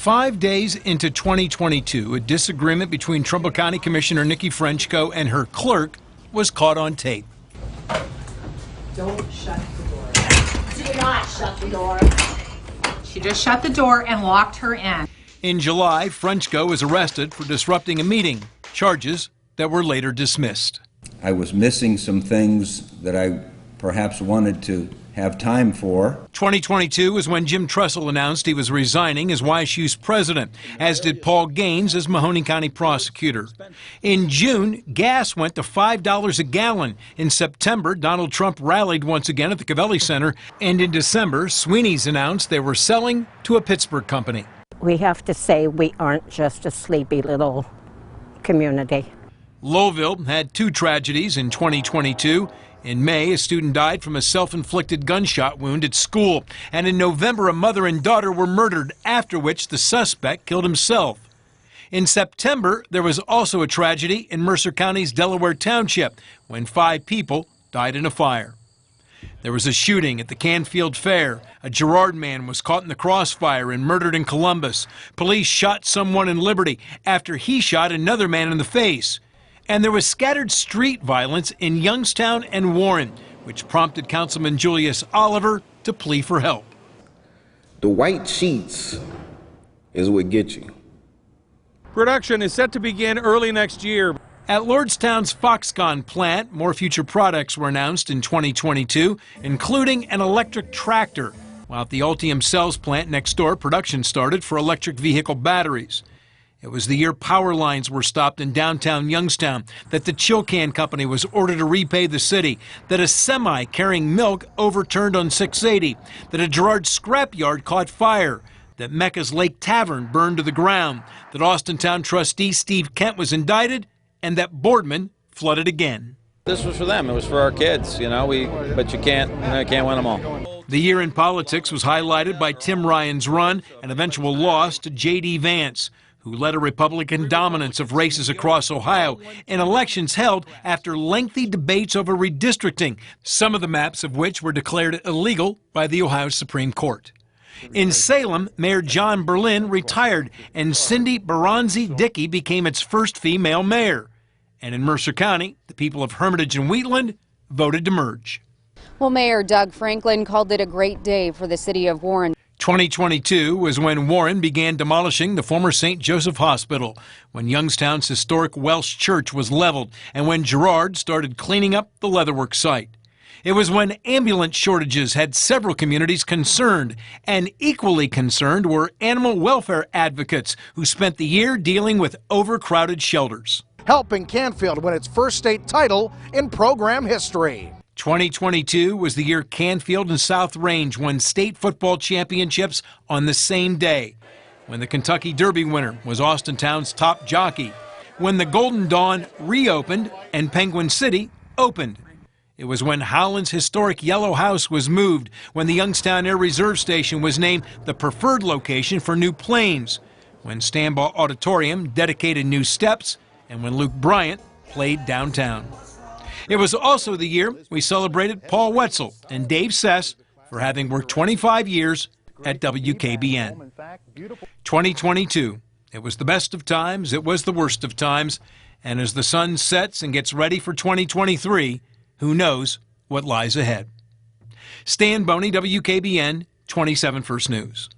5 days into 2022, a disagreement between Trumbull County Commissioner Nikki Frenchco and her clerk was caught on tape. Don't shut the door. Do not shut the door. She just shut the door and locked her in. In July, Frenchco was arrested for disrupting a meeting, charges that were later dismissed. I was missing some things that I perhaps wanted to have time for. 2022 was when Jim Tressel announced he was resigning as YSU's president, as did Paul Gaines as Mahoning County prosecutor. In June, gas went to $5 a gallon. In September, Donald Trump rallied once again at the Covelli Center. And in December, Sweeney's announced they were selling to a Pittsburgh company. We have to say we aren't just a sleepy little community. Lowellville had two tragedies in 2022. In May, a student died from a self-inflicted gunshot wound at school. And in November, a mother and daughter were murdered, after which the suspect killed himself. In September, there was also a tragedy in Mercer County's Delaware Township when 5 people died in a fire. There was a shooting at the Canfield Fair. A Girard man was caught in the crossfire and murdered in Columbus. Police shot someone in Liberty after he shot another man in the face. And there was scattered street violence in Youngstown and Warren, which prompted Councilman Julius Oliver to plea for help. The white sheets is what gets you. Production is set to begin early next year. At Lordstown's Foxconn plant, more future products were announced in 2022, including an electric tractor. While at the Ultium Cells plant next door, production started for electric vehicle batteries. It was the year power lines were stopped in downtown Youngstown, that the Chill Can Company was ordered to repay the city, that a semi carrying milk overturned on 680, that a Girard scrapyard caught fire, that Mecca's Lake Tavern burned to the ground, that Austintown trustee Steve Kent was indicted, and that Boardman flooded again. This was for them. It was for our kids, but you can't win them all. The year in politics was highlighted by Tim Ryan's run and eventual loss to J.D. Vance, who led a Republican dominance of races across Ohio in elections held after lengthy debates over redistricting, some of the maps of which were declared illegal by the Ohio Supreme Court. In Salem, Mayor John Berlin retired, and Cindy Baranzi Dickey became its first female mayor. And in Mercer County, the people of Hermitage and Wheatland voted to merge. Well, Mayor Doug Franklin called it a great day for the city of Warren. 2022 was when Warren began demolishing the former St. Joseph Hospital, when Youngstown's historic Welsh church was leveled, and when Girard started cleaning up the leatherwork site. It was when ambulance shortages had several communities concerned, and equally concerned were animal welfare advocates who spent the year dealing with overcrowded shelters. Helping Canfield win its first state title in program history. 2022 was the year Canfield and South Range won state football championships on the same day, when the Kentucky Derby winner was Austintown's top jockey, when the Golden Dawn reopened and Penguin City opened. It was when Howland's historic Yellow House was moved, when the Youngstown Air Reserve Station was named the preferred location for new planes, when Stambaugh Auditorium dedicated new steps, and when Luke Bryant played downtown. It was also the year we celebrated Paul Wetzel and Dave Sess for having worked 25 years at WKBN. 2022, it was the best of times, it was the worst of times, and as the sun sets and gets ready for 2023, who knows what lies ahead. Stan Boney, WKBN 27 First News.